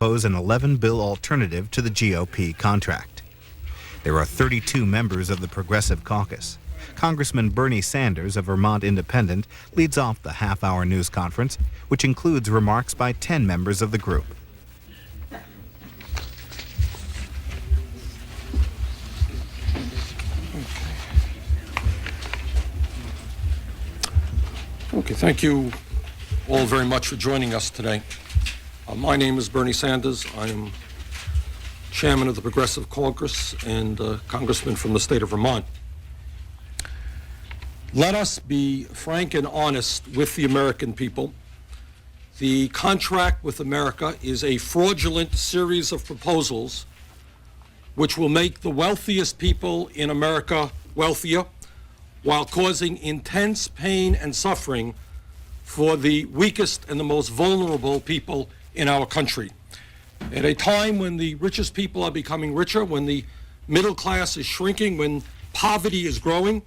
propose an 11-bill alternative to the GOP contract. There are 32 members of the Progressive Caucus. Congressman Bernie Sanders, a Vermont independent, leads off the half-hour news conference, which includes remarks by 10 members of the group. Okay, thank you all very much for joining us today. My name is Bernie Sanders. I am chairman of the Progressive Caucus and congressman from the state of Vermont. Let us be frank and honest with the American people. The contract with America is a fraudulent series of proposals which will make the wealthiest people in America wealthier while causing intense pain and suffering for the weakest and the most vulnerable people in our country. At a time when the richest people are becoming richer, when the middle class is shrinking, when poverty is growing,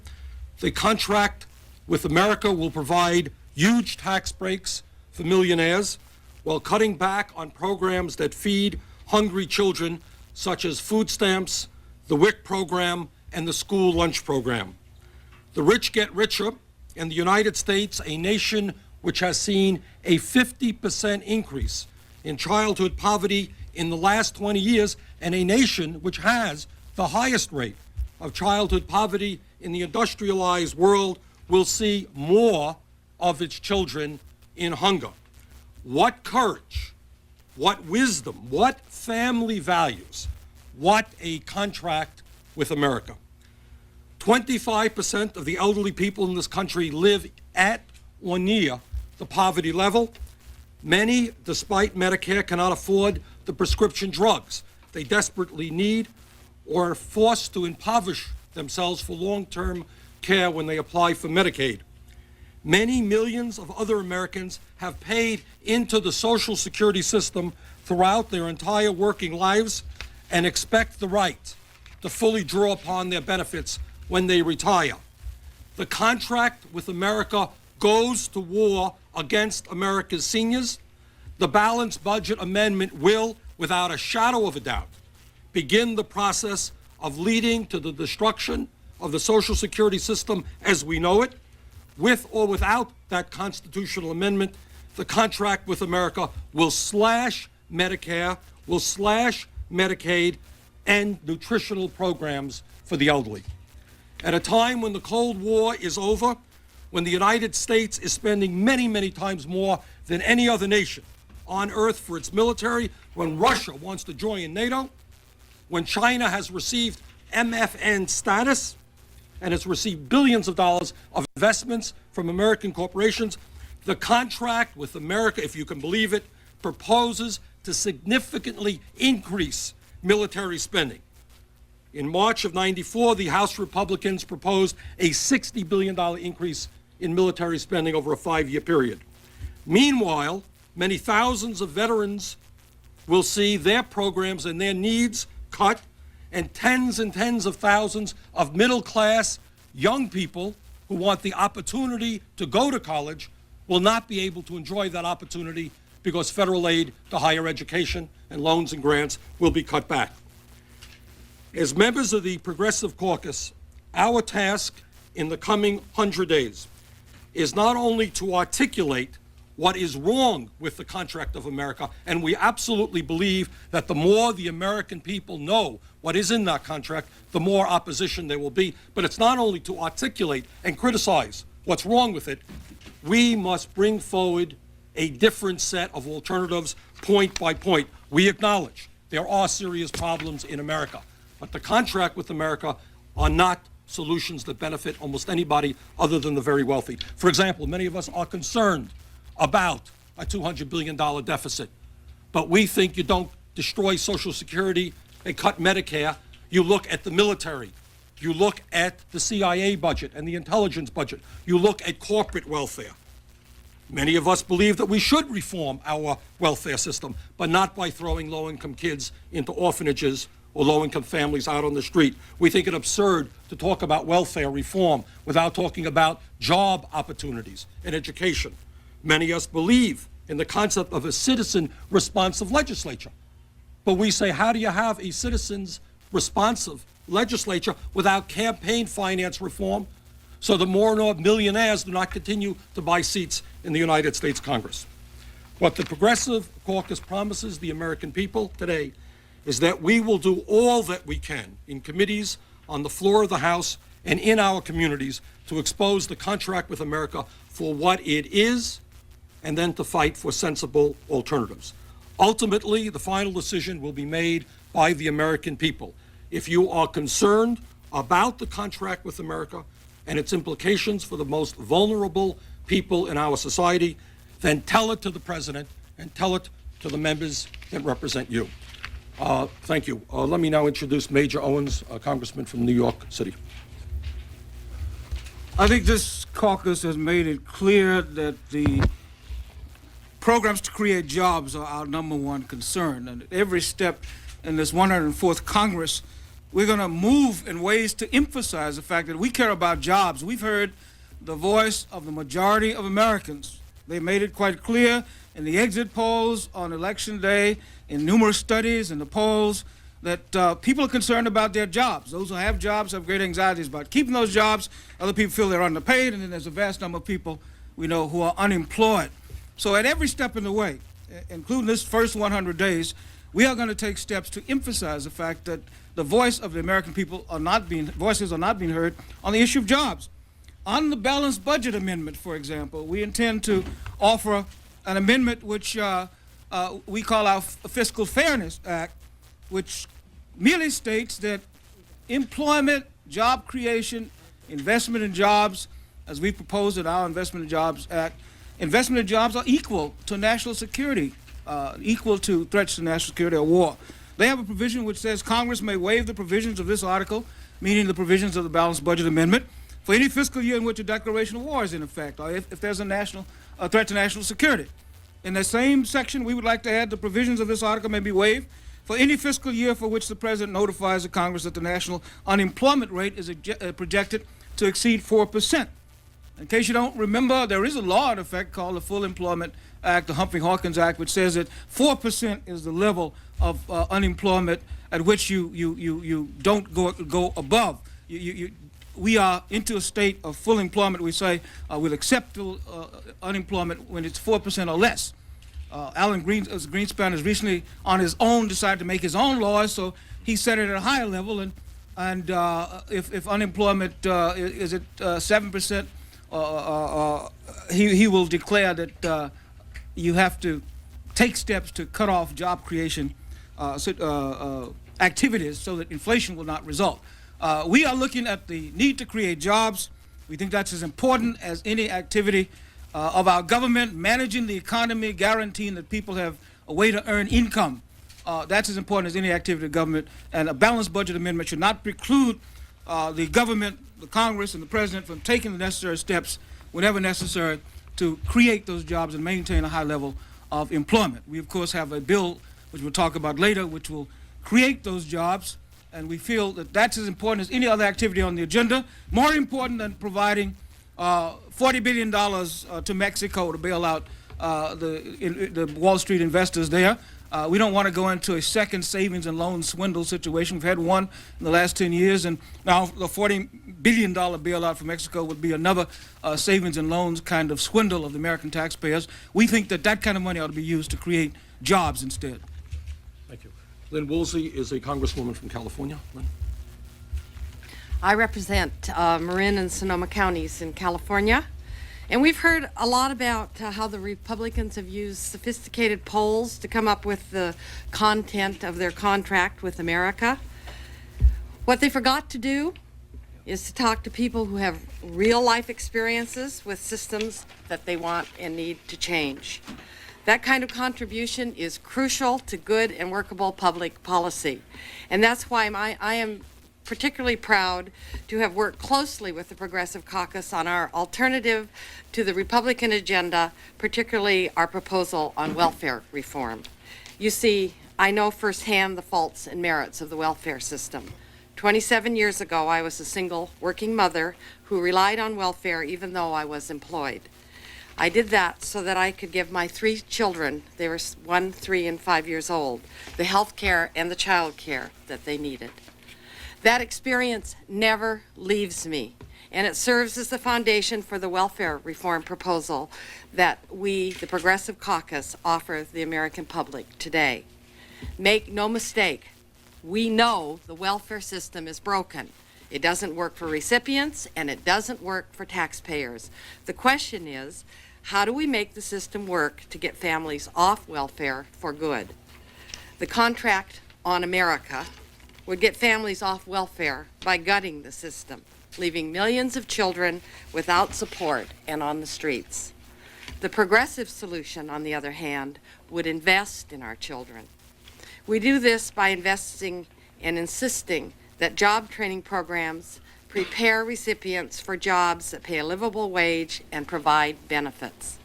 the contract with America will provide huge tax breaks for millionaires while cutting back on programs that feed hungry children, such as food stamps, the WIC program, and the school lunch program. The rich get richer, and the United States, a nation which has seen a 50% increase in childhood poverty in the last 20 years, and a nation which has the highest rate of childhood poverty in the industrialized world, will see more of its children in hunger. What courage, what wisdom, what family values, what a contract with America. 25% of the elderly people in this country live at or near the poverty level. Many, despite Medicare, cannot afford the prescription drugs they desperately need or are forced to impoverish themselves for long-term care when they apply for Medicaid. Many millions of other Americans have paid into the Social Security system throughout their entire working lives and expect the right to fully draw upon their benefits when they retire. The contract with America goes to war against America's seniors. The balanced budget amendment will, without a shadow of a doubt, begin the process of leading to the destruction of the Social Security system as we know it. With or without that constitutional amendment, the contract with America will slash Medicare, will slash Medicaid, and nutritional programs for the elderly. At a time when the Cold War is over, when the United States is spending many, many times more than any other nation on earth for its military, when Russia wants to join NATO, when China has received MFN status and has received billions of dollars of investments from American corporations, the contract with America, if you can believe it, proposes to significantly increase military spending. In March of '94, the House Republicans proposed a $60 billion increase in military spending over a 5-year period. Meanwhile, many thousands of veterans will see their programs and their needs cut, and tens of thousands of middle-class young people who want the opportunity to go to college will not be able to enjoy that opportunity because federal aid to higher education and loans and grants will be cut back. As members of the Progressive Caucus, our task in the coming 100 days is not only to articulate what is wrong with the contract of America, and we absolutely believe that the more the American people know what is in that contract, the more opposition there will be. But it's not only to articulate and criticize what's wrong with it, we must bring forward a different set of alternatives point by point. We acknowledge there are serious problems in America, but the contract with America are not solutions that benefit almost anybody other than the very wealthy. For example, many of us are concerned about a $200 billion deficit, but we think you don't destroy Social Security and cut Medicare. You look at the military. You look at the CIA budget and the intelligence budget. You look at corporate welfare. Many of us believe that we should reform our welfare system, but not by throwing low-income kids into orphanages or low-income families out on the street. We think it absurd to talk about welfare reform without talking about job opportunities and education. Many of us believe in the concept of a citizen-responsive legislature. But we say, how do you have a citizens responsive legislature without campaign finance reform so that more and more millionaires do not continue to buy seats in the United States Congress? What the Progressive Caucus promises the American people today is that we will do all that we can in committees, on the floor of the House, and in our communities to expose the contract with America for what it is, and then to fight for sensible alternatives. Ultimately, the final decision will be made by the American people. If you are concerned about the contract with America and its implications for the most vulnerable people in our society, then tell it to the President and tell it to the members that represent you. Thank you. Let me now introduce Major Owens, Congressman from New York City. I think this caucus has made it clear that the programs to create jobs are our number one concern. And at every step in this 104th Congress, we're going to move in ways to emphasize the fact that we care about jobs. We've heard the voice of the majority of Americans. They made it quite clear in the exit polls on Election Day, in numerous studies in the polls, that people are concerned about their jobs. Those who have jobs have great anxieties about keeping those jobs. Other people feel they're underpaid, and then there's a vast number of people we know who are unemployed. So at every step in the way, including this first 100 days, we are going to take steps to emphasize the fact that the voice of the American people voices are not being heard on the issue of jobs. On the balanced budget amendment, for example, we intend to offer an amendment which we call our Fiscal Fairness Act, which merely states that employment, job creation, investment in jobs, as we proposed in our Investment in Jobs Act, investment in jobs are equal to national security, equal to threats to national security or war. They have a provision which says Congress may waive the provisions of this article, meaning the provisions of the balanced budget amendment, for any fiscal year in which a declaration of war is in effect, or if there's a threat to national security. In the same section, we would like to add the provisions of this article may be waived for any fiscal year for which the President notifies the Congress that the national unemployment rate is projected to exceed 4%. In case you don't remember, there is a law in effect called the Full Employment Act, the Humphrey-Hawkins Act, which says that 4% is the level of unemployment at which you don't go above. We are into a state of full employment. We say we'll accept unemployment when it's 4% or less. Alan Greenspan has recently, on his own, decided to make his own laws, so he set it at a higher level. And if unemployment is at 7%, he will declare that you have to take steps to cut off job creation activities so that inflation will not result. We are looking at the need to create jobs. We think that's as important as any activity of our government, managing the economy, guaranteeing that people have a way to earn income. That's as important as any activity of government, and a balanced budget amendment should not preclude the government, the Congress, and the President from taking the necessary steps whenever necessary to create those jobs and maintain a high level of employment. We, of course, have a bill, which we'll talk about later, which will create those jobs, and we feel that that's as important as any other activity on the agenda, more important than providing $40 billion to Mexico to bail out the Wall Street investors there. We don't want to go into a second savings and loan swindle situation. We've had one in the last 10 years, and now the $40 billion bailout for Mexico would be another savings and loans kind of swindle of the American taxpayers. We think that that kind of money ought to be used to create jobs instead. Thank you. Lynn Woolsey is a congresswoman from California. Lynn. I represent Marin and Sonoma counties in California, and we've heard a lot about how the Republicans have used sophisticated polls to come up with the content of their contract with America. What they forgot to do is to talk to people who have real life experiences with systems that they want and need to change. That kind of contribution is crucial to good and workable public policy, and that's why I am particularly proud to have worked closely with the Progressive Caucus on our alternative to the Republican agenda, particularly our proposal on welfare reform. You see, I know firsthand the faults and merits of the welfare system. 27 years ago, I was a single working mother who relied on welfare even though I was employed. I did that so that I could give my 3 children, they were 1, 3, and 5 years old, the health care and the child care that they needed. That experience never leaves me, and it serves as the foundation for the welfare reform proposal that we, the Progressive Caucus, offer the American public today. Make no mistake, we know the welfare system is broken. It doesn't work for recipients, and it doesn't work for taxpayers. The question is, how do we make the system work to get families off welfare for good? The contract on America would get families off welfare by gutting the system, leaving millions of children without support and on the streets. The progressive solution, on the other hand, would invest in our children. We do this by investing and insisting that job training programs prepare recipients for jobs that pay a livable wage and provide benefits.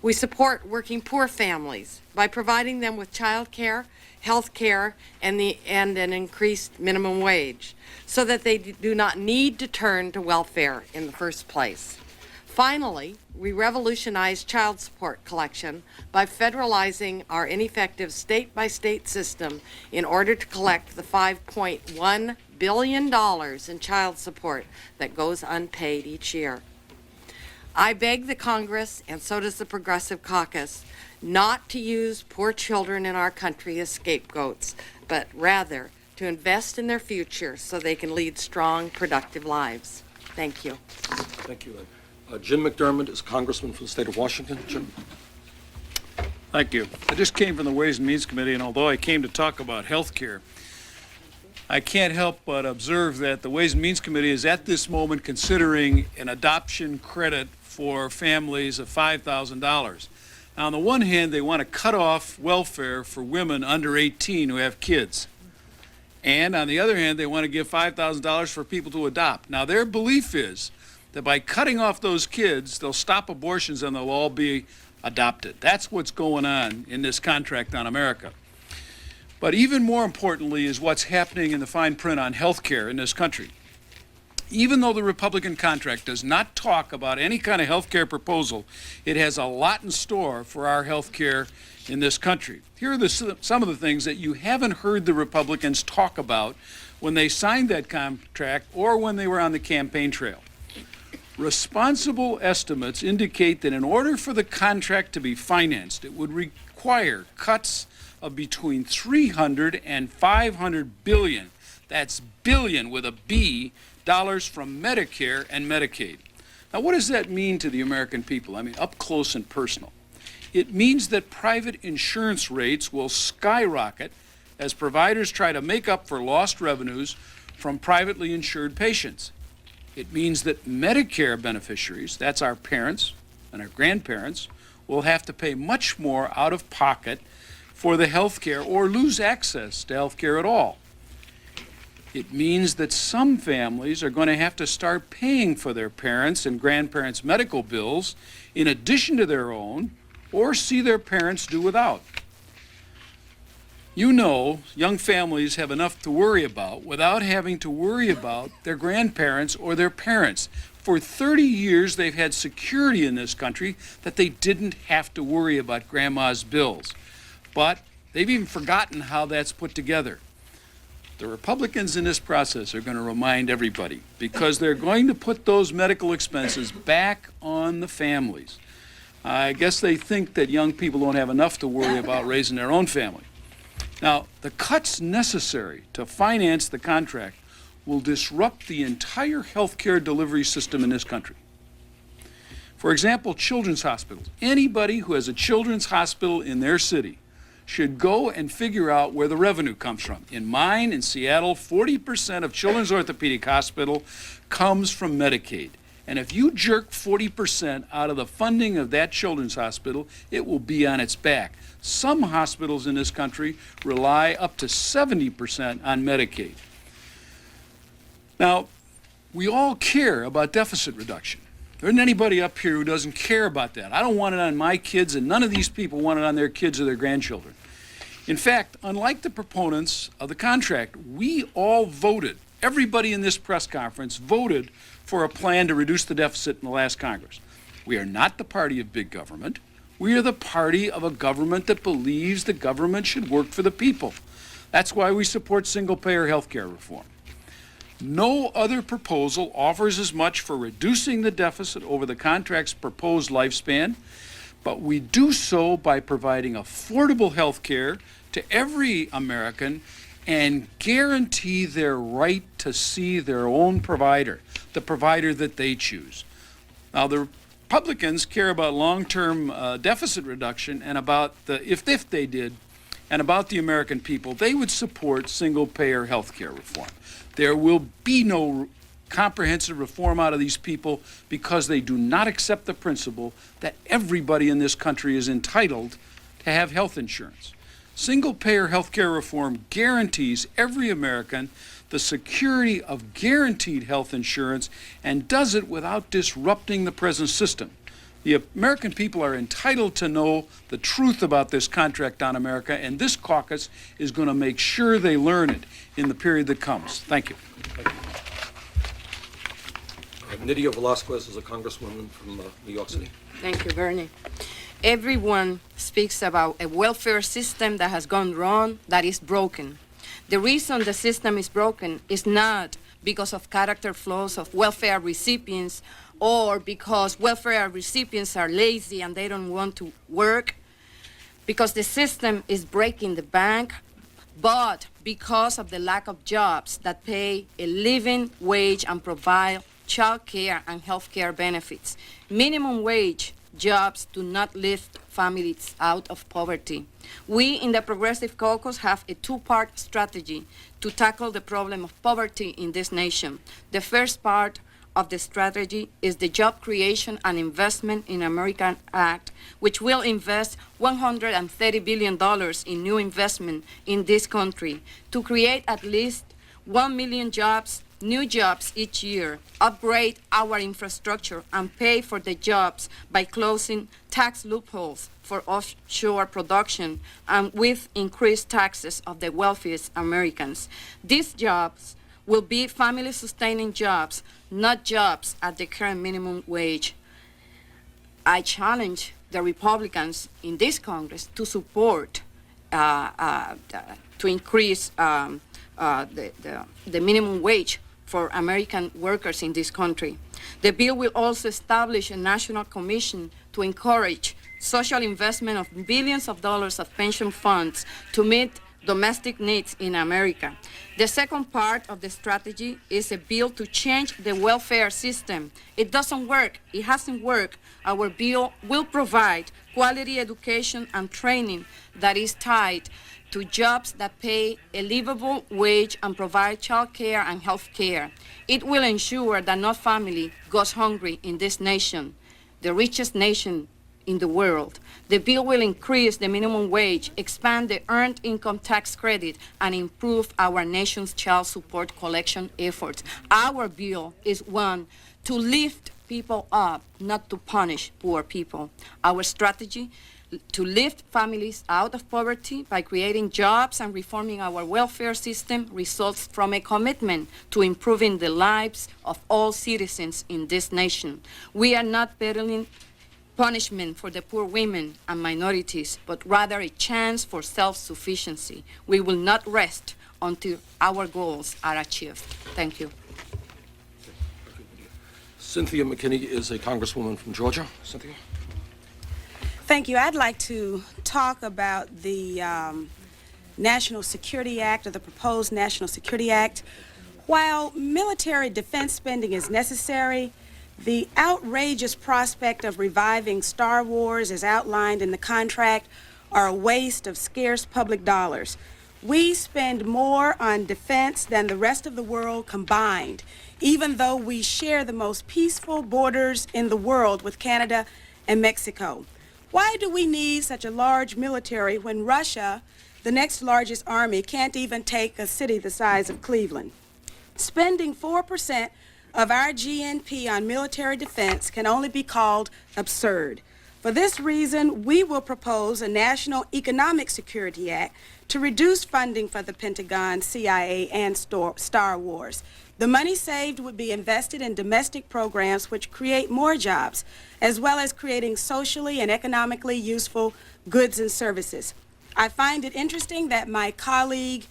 We support working poor families by providing them with child care, health care, and an increased minimum wage so that they do not need to turn to welfare in the first place. Finally, we revolutionize child support collection by federalizing our ineffective state-by-state system in order to collect the $5.1 billion in child support that goes unpaid each year. I beg the Congress, and so does the Progressive Caucus, not to use poor children in our country as scapegoats, but rather to invest in their future so they can lead strong, productive lives. Thank you. Thank you. Jim McDermott is Congressman for the state of Washington. Jim. Thank you. I just came from the Ways and Means Committee, and although I came to talk about health care, I can't help but observe that the Ways and Means Committee is at this moment considering an adoption credit for families of $5,000. Now, on the one hand, they want to cut off welfare for women under 18 who have kids. And on the other hand, they want to give $5,000 for people to adopt. Now, their belief is that by cutting off those kids, they'll stop abortions and they'll all be adopted. That's what's going on in this contract on America. But even more importantly is what's happening in the fine print on health care in this country. Even though the Republican contract does not talk about any kind of health care proposal, it has a lot in store for our health care in this country. Here are some of the things that you haven't heard the Republicans talk about when they signed that contract or when they were on the campaign trail. Responsible estimates indicate that in order for the contract to be financed, it would require cuts of between $300 and $500 billion, that's billion with a B, dollars from Medicare and Medicaid. Now, what does that mean to the American people? I mean, up close and personal. It means that private insurance rates will skyrocket as providers try to make up for lost revenues from privately insured patients. It means that Medicare beneficiaries, that's our parents and our grandparents, will have to pay much more out of pocket for the health care or lose access to health care at all. It means that some families are going to have to start paying for their parents' and grandparents' medical bills in addition to their own, or see their parents do without. You know, young families have enough to worry about without having to worry about their grandparents or their parents. For 30 years, they've had security in this country that they didn't have to worry about grandma's bills. But they've even forgotten how that's put together. The Republicans in this process are going to remind everybody because they're going to put those medical expenses back on the families. I guess they think that young people don't have enough to worry about raising their own family. Now, the cuts necessary to finance the contract will disrupt the entire health care delivery system in this country. For example, children's hospitals. Anybody who has a children's hospital in their city should go and figure out where the revenue comes from. In mine, in Seattle, 40% of Children's Orthopedic Hospital comes from Medicaid. And if you jerk 40% out of the funding of that children's hospital, it will be on its back. Some hospitals in this country rely up to 70% on Medicaid. Now, we all care about deficit reduction. There isn't anybody up here who doesn't care about that. I don't want it on my kids, and none of these people want it on their kids or their grandchildren. In fact, unlike the proponents of the contract, we all voted, everybody in this press conference voted for a plan to reduce the deficit in the last Congress. We are not the party of big government. We are the party of a government that believes the government should work for the people. That's why we support single-payer health care reform. No other proposal offers as much for reducing the deficit over the contract's proposed lifespan, but we do so by providing affordable health care to every American and guarantee their right to see their own provider, the provider that they choose. Now, the Republicans care about long-term deficit reduction and about if they did, and about the American people, they would support single-payer health care reform. There will be no comprehensive reform out of these people because they do not accept the principle that everybody in this country is entitled to have health insurance. Single-payer health care reform guarantees every American the security of guaranteed health insurance and does it without disrupting the present system. The American people are entitled to know the truth about this contract on America, and this caucus is going to make sure they learn it in the period that comes. Thank you. Nydia Velasquez is a congresswoman from New York City. Thank you, Bernie. Everyone speaks about a welfare system that has gone wrong, that is broken. The reason the system is broken is not because of character flaws of welfare recipients or because welfare recipients are lazy and they don't want to work, because the system is breaking the bank, but because of the lack of jobs that pay a living wage and provide child care and health care benefits. Minimum wage jobs do not lift families out of poverty. We in the Progressive Caucus have a two-part strategy to tackle the problem of poverty in this nation. The first part of the strategy is the Job Creation and Investment in America Act, which will invest $130 billion in new investment in this country to create at least 1 million jobs, new jobs each year, upgrade our infrastructure, and pay for the jobs by closing tax loopholes for offshore production and with increased taxes of the wealthiest Americans. These jobs will be family-sustaining jobs, not jobs at the current minimum wage. I challenge the Republicans in this Congress to support, to increase the minimum wage for American workers in this country. The bill will also establish a national commission to encourage social investment of billions of dollars of pension funds to meet domestic needs in America. The second part of the strategy is a bill to change the welfare system. It doesn't work. It hasn't worked. Our bill will provide quality education and training that is tied to jobs that pay a livable wage and provide child care and health care. It will ensure that no family goes hungry in this nation, the richest nation in the world. The bill will increase the minimum wage, expand the earned income tax credit, and improve our nation's child support collection efforts. Our bill is one to lift people up, not to punish poor people. Our strategy to lift families out of poverty by creating jobs and reforming our welfare system results from a commitment to improving the lives of all citizens in this nation. We are not peddling punishment for the poor women and minorities, but rather a chance for self-sufficiency. We will not rest until our goals are achieved. Thank you. Cynthia McKinney is a congresswoman from Georgia. Cynthia? Thank you. I'd like to talk about the National Security Act, or the proposed National Security Act. While military defense spending is necessary, the outrageous prospect of reviving Star Wars as outlined in the contract are a waste of scarce public dollars. We spend more on defense than the rest of the world combined, even though we share the most peaceful borders in the world with Canada and Mexico. Why do we need such a large military when Russia, the next largest army, can't even take a city the size of Cleveland? Spending 4% of our GNP on military defense can only be called absurd. For this reason, we will propose a National Economic Security Act to reduce funding for the Pentagon, CIA, and Star Wars. The money saved would be invested in domestic programs which create more jobs, as well as creating socially and economically useful goods and services. I find it interesting that my colleague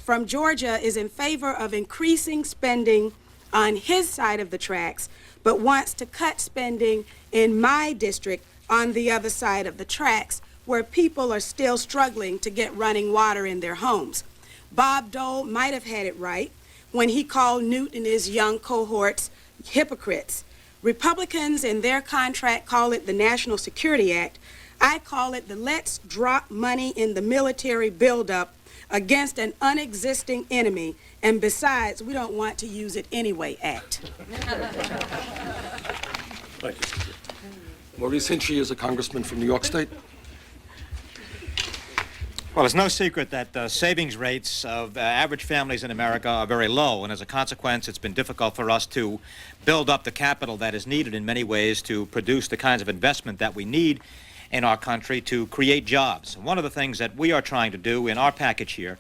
from Georgia is in favor of increasing spending on his side of the tracks, but wants to cut spending in my district on the other side of the tracks, where people are still struggling to get running water in their homes. Bob Dole might have had it right when he called Newt and his young cohorts hypocrites. Republicans in their contract call it the National Security Act. I call it the let's drop money in the military buildup against an unexisting enemy, and besides, we don't want to use it anyway act. Thank you. Maurice Hinchey is a congressman from New York State. Well, it's no secret that savings rates of average families in America are very low, and as a consequence, it's been difficult for us to build up the capital that is needed in many ways to produce the kinds of investment that we need in our country to create jobs. And one of the things that we are trying to do in our package here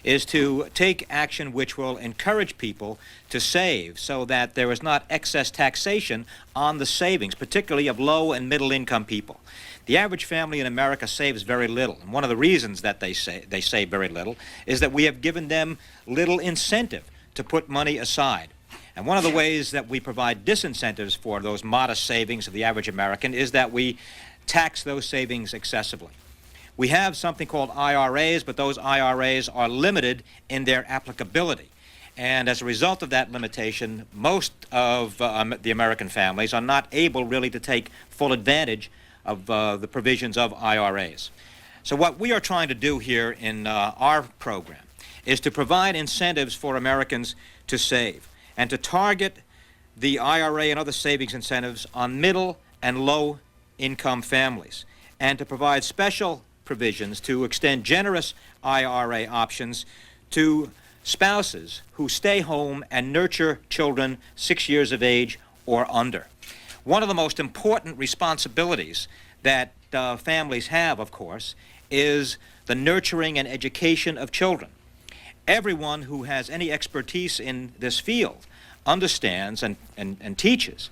is to take action which will encourage people to save so that there is not excess taxation on the savings, particularly of low and middle income people. The average family in America saves very little, and one of the reasons that they save very little is that we have given them little incentive to put money aside. And one of the ways that we provide disincentives for those modest savings of the average American is that we tax those savings excessively. We have something called IRAs, but those IRAs are limited in their applicability. And as a result of that limitation, most of the American families are not able really to take full advantage of the provisions of IRAs. So what we are trying to do here in our program is to provide incentives for Americans to save and to target the IRA and other savings incentives on middle and low income families, and to provide special provisions to extend generous IRA options to spouses who stay home and nurture children 6 years of age or under. One of the most important responsibilities that families have, of course, is the nurturing and education of children. Everyone who has any expertise in this field understands and teaches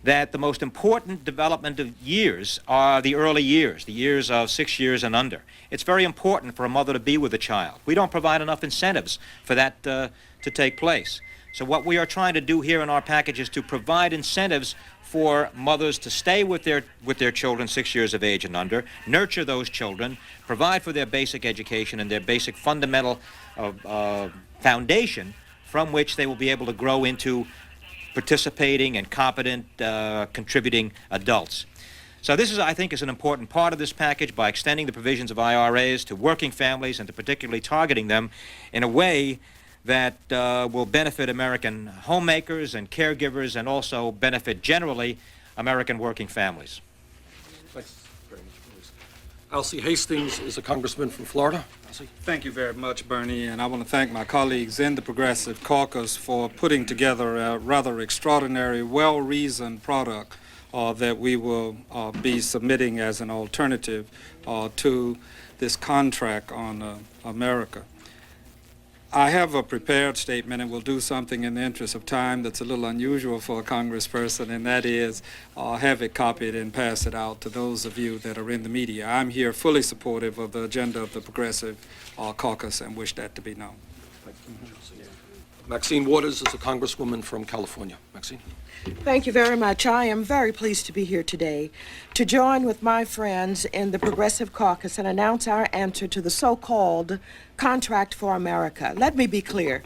that the most important development of years are the early years, the years of 6 years and under. It's very important for a mother to be with a child. We don't provide enough incentives for that to take place. So what we are trying to do here in our package is to provide incentives for mothers to stay with their children 6 years of age and under, nurture those children, provide for their basic education and their basic fundamental foundation from which they will be able to grow into participating and competent, contributing adults. So this is, I think, is an important part of this package by extending the provisions of IRAs to working families and to particularly targeting them in a way that will benefit American homemakers and caregivers and also benefit generally American working families. Thanks very much, Maurice. Alcee Hastings is a congressman from Florida. Alcee. Thank you very much, Bernie, and I want to thank my colleagues in the Progressive Caucus for putting together a rather extraordinary, well-reasoned product that we will be submitting as an alternative to this contract on America. I have a prepared statement, and we'll do something in the interest of time that's a little unusual for a congressperson, and that is have it copied and pass it out to those of you that are in the media. I'm here fully supportive of the agenda of the Progressive Caucus and wish that to be known. Maxine Waters is a congresswoman from California. Maxine. Thank you very much. I am very pleased to be here today to join with my friends in the Progressive Caucus and announce our answer to the so-called contract for America. Let me be clear.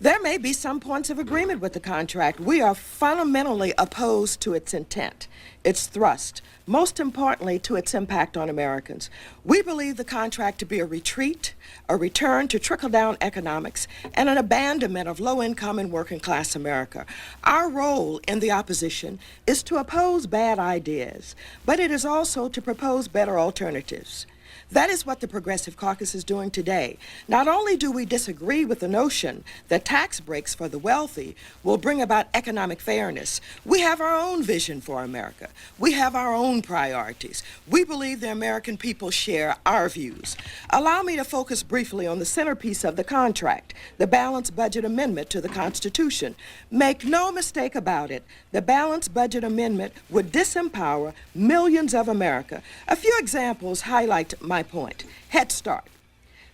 There may be some points of agreement with the contract. We are fundamentally opposed to its intent, its thrust, most importantly to its impact on Americans. We believe the contract to be a retreat, a return to trickle-down economics, and an abandonment of low-income and working-class America. Our role in the opposition is to oppose bad ideas, but it is also to propose better alternatives. That is what the Progressive Caucus is doing today. Not only do we disagree with the notion that tax breaks for the wealthy will bring about economic fairness, we have our own vision for America. We have our own priorities. We believe the American people share our views. Allow me to focus briefly on the centerpiece of the contract, the balanced budget amendment to the Constitution. Make no mistake about it, the balanced budget amendment would disempower millions of America. A few examples highlight my point. Head Start.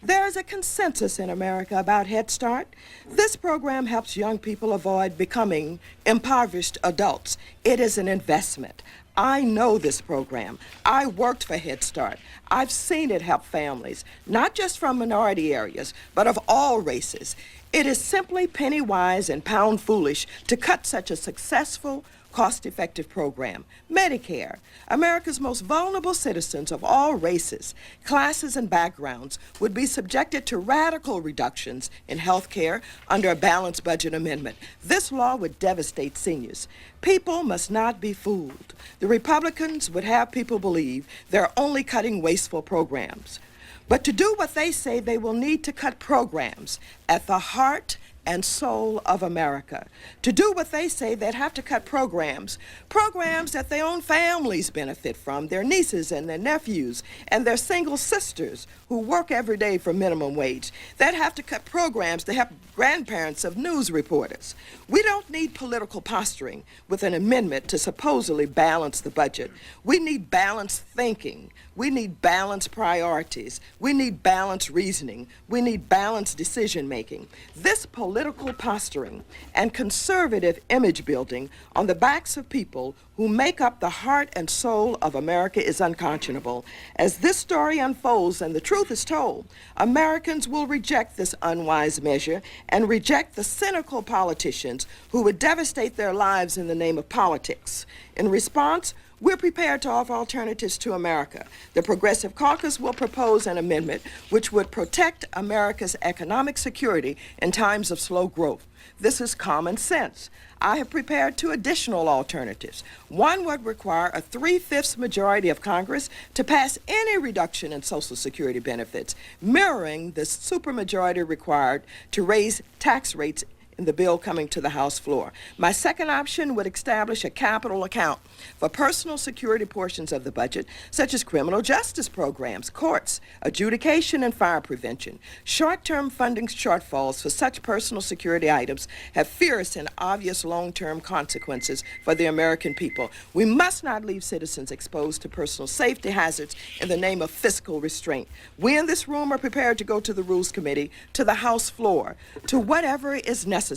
There is a consensus in America about Head Start. This program helps young people avoid becoming impoverished adults. It is an investment. I know this program. I worked for Head Start. I've seen it help families, not just from minority areas, but of all races. It is simply penny wise and pound foolish to cut such a successful, cost-effective program. Medicare. America's most vulnerable citizens of all races, classes, and backgrounds would be subjected to radical reductions in health care under a balanced budget amendment. This law would devastate seniors. People must not be fooled. The Republicans would have people believe they're only cutting wasteful programs. But to do what they say, they will need to cut programs at the heart and soul of America. To do what they say, they'd have to cut programs that their own families benefit from, their nieces and their nephews and their single sisters who work every day for minimum wage. They'd have to cut programs to help grandparents of news reporters. We don't need political posturing with an amendment to supposedly balance the budget. We need balanced thinking. We need balanced priorities. We need balanced reasoning. We need balanced decision making. This political posturing and conservative image building on the backs of people who make up the heart and soul of America is unconscionable. As this story unfolds and the truth is told, Americans will reject this unwise measure and reject the cynical politicians who would devastate their lives in the name of politics. In response, we're prepared to offer alternatives to America. The Progressive Caucus will propose an amendment which would protect America's economic security in times of slow growth. This is common sense. I have prepared two additional alternatives. One would require a 3/5 majority of Congress to pass any reduction in Social Security benefits, mirroring the supermajority required to raise tax rates in the bill coming to the House floor. My second option would establish a capital account for personal security portions of the budget, such as criminal justice programs, courts, adjudication, and fire prevention. Short-term funding shortfalls for such personal security items have fierce and obvious long-term consequences for the American people. We must not leave citizens exposed to personal safety hazards in the name of fiscal restraint. We in this room are prepared to go to the Rules Committee, to the House floor, to whatever is necessary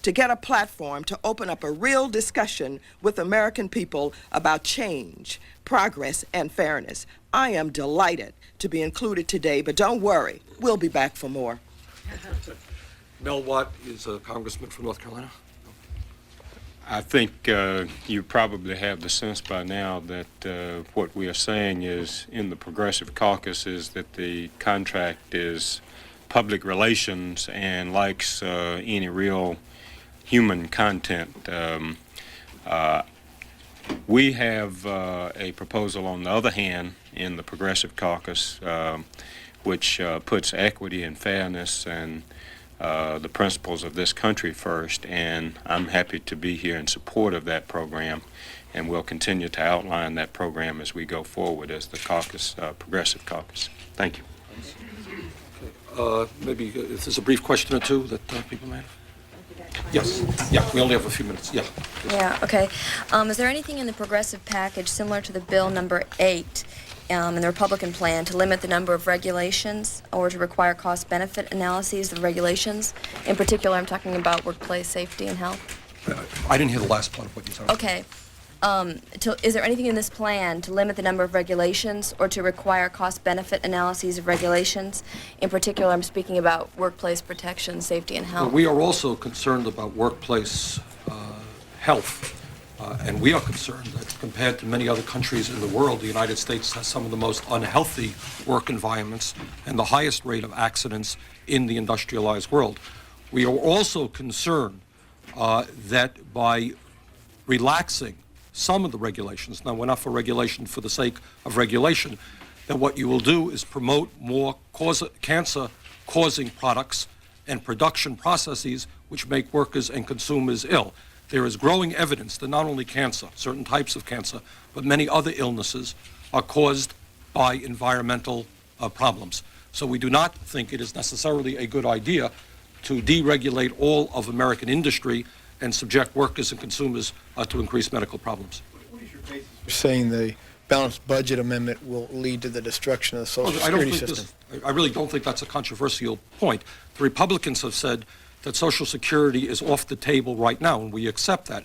to get a platform to open up a real discussion with American people about change, progress, and fairness. I am delighted to be included today, but don't worry, we'll be back for more. Mel Watt is a congressman from North Carolina. I think you probably have the sense by now that what we are saying is in the Progressive Caucus is that the contract is public relations and likes any real human content. We have a proposal on the other hand in the Progressive Caucus which puts equity and fairness and the principles of this country first, and I'm happy to be here in support of that program, and we'll continue to outline that program as we go forward as the caucus, Progressive Caucus. Thank you. Maybe if there's a brief question or two that people may have. Yes. Yeah, we only have a few minutes. Yeah. Yeah, okay. Is there anything in the progressive package similar to the bill number 8 in the Republican plan to limit the number of regulations or to require cost-benefit analyses of regulations? In particular, I'm talking about workplace safety and health. I didn't hear the last part of what you said. Okay. Is there anything in this plan to limit the number of regulations or to require cost-benefit analyses of regulations? In particular, I'm speaking about workplace protection, safety, and health. Well, we are also concerned about workplace health, and we are concerned that compared to many other countries in the world, the United States has some of the most unhealthy work environments and the highest rate of accidents in the industrialized world. We are also concerned that by relaxing some of the regulations, now we're not for regulation for the sake of regulation, that what you will do is promote more cancer-causing products and production processes which make workers and consumers ill. There is growing evidence that not only cancer, certain types of cancer, but many other illnesses are caused by environmental problems. So we do not think it is necessarily a good idea to deregulate all of American industry and subject workers and consumers to increased medical problems. What is your basis for saying the balanced budget amendment will lead to the destruction of the Social Security system? I really don't think that's a controversial point. The Republicans have said that Social Security is off the table right now, and we accept that.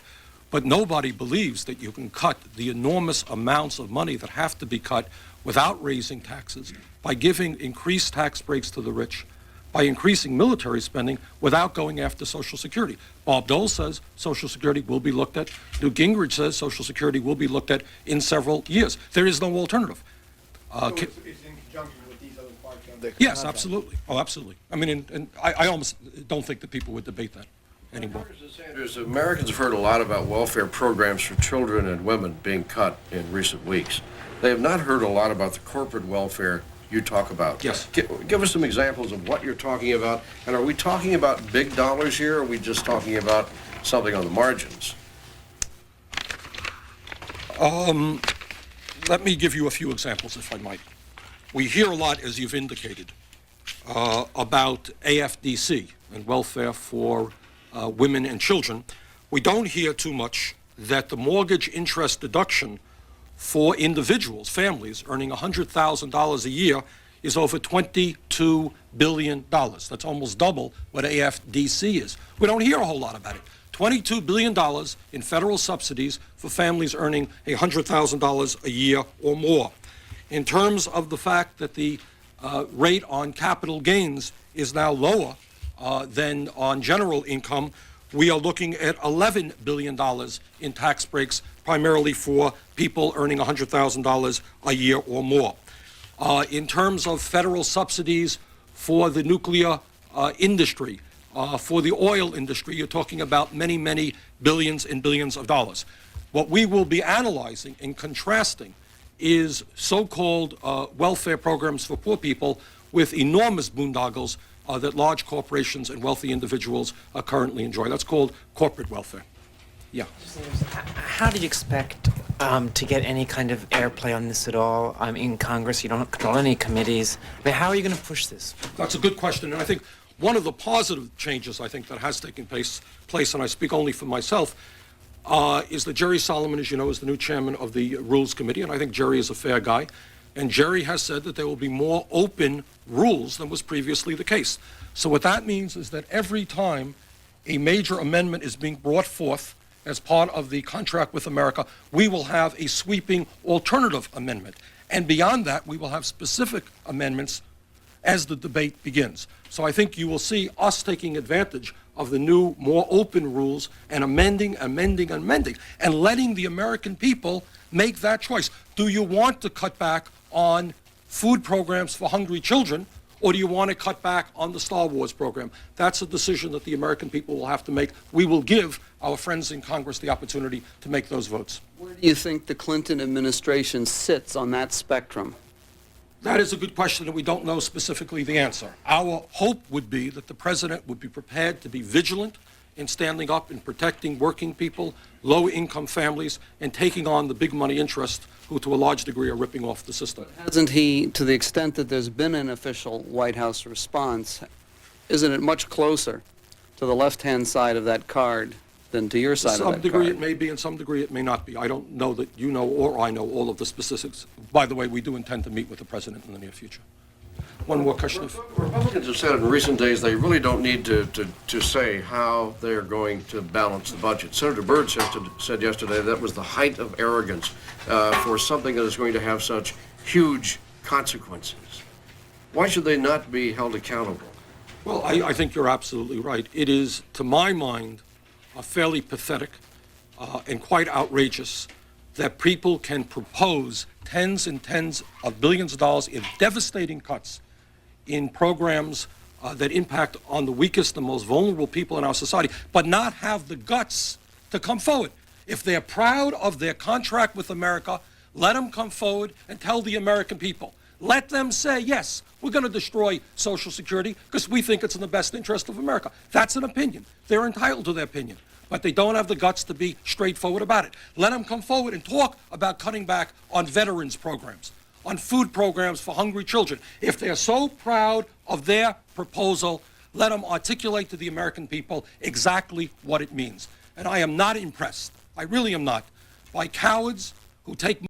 But nobody believes that you can cut the enormous amounts of money that have to be cut without raising taxes, by giving increased tax breaks to the rich, by increasing military spending without going after Social Security. Bob Dole says Social Security will be looked at. Newt Gingrich says Social Security will be looked at in several years. There is no alternative. So it's in conjunction with these other parts of the Yes, contract. absolutely. Oh, absolutely. I mean, and I almost don't think that people would debate that anymore. Congressman Sanders, Americans have heard a lot about welfare programs for children and women being cut in recent weeks. They have not heard a lot about the corporate welfare you talk about. Yes. Give us some examples of what you're talking about, and are we talking about big dollars here, or are we just talking about something on the margins? Let me give you a few examples, if I might. We hear a lot, as you've indicated, about AFDC and welfare for women and children. We don't hear too much that the mortgage interest deduction for individuals, families, earning $100,000 a year is over $22 billion. That's almost double what AFDC is. We don't hear a whole lot about it. $22 billion in federal subsidies for families earning $100,000 a year or more. In terms of the fact that the rate on capital gains is now lower than on general income, we are looking at $11 billion in tax breaks, primarily for people earning $100,000 a year or more. In terms of federal subsidies for the nuclear industry, for the oil industry, you're talking about many, many billions and billions of dollars. What we will be analyzing and contrasting is so-called welfare programs for poor people with enormous boondoggles that large corporations and wealthy individuals currently enjoy. That's called corporate welfare. Yeah. How do you expect to get any kind of airplay on this at all? In Congress, you don't control any committees. I mean, how are you going to push this? That's a good question, and I think one of the positive changes I think that has taken place, and I speak only for myself, is that Jerry Solomon, as you know, is the new chairman of the Rules Committee, and I think Jerry is a fair guy. And Jerry has said that there will be more open rules than was previously the case. So what that means is that every time a major amendment is being brought forth as part of the contract with America, we will have a sweeping alternative amendment. And beyond that, we will have specific amendments as the debate begins. So I think you will see us taking advantage of the new, more open rules and amending, and letting the American people make that choice. Do you want to cut back on food programs for hungry children, or do you want to cut back on the Star Wars program? That's a decision that the American people will have to make. We will give our friends in Congress the opportunity to make those votes. Where do you think the Clinton administration sits on that spectrum? That is a good question, and we don't know specifically the answer. Our hope would be that the president would be prepared to be vigilant in standing up and protecting working people, low-income families, and taking on the big money interests who, to a large degree, are ripping off the system. Hasn't he, to the extent that there's been an official White House response, isn't it much closer to the left-hand side of that card than to your side of that card? To some degree it may be, and some degree it may not be. I don't know that you know or I know all of the specifics. By the way, we do intend to meet with the president in the near future. One more question. Republicans have said in recent days they really don't need to say how they're going to balance the budget. Senator Byrd said yesterday that was the height of arrogance for something that is going to have such huge consequences. Why should they not be held accountable? Well, I think you're absolutely right. It is, to my mind, fairly pathetic and quite outrageous that people can propose tens and tens of billions of dollars in devastating cuts in programs that impact on the weakest and most vulnerable people in our society, but not have the guts to come forward. If they're proud of their contract with America, let them come forward and tell the American people. Let them say, yes, we're going to destroy Social Security because we think it's in the best interest of America. That's an opinion. They're entitled to their opinion. But they don't have the guts to be straightforward about it. Let them come forward and talk about cutting back on veterans programs, on food programs for hungry children. If they're so proud of their proposal, let them articulate to the American people exactly what it means. And I am not impressed, I really am not, by cowards who take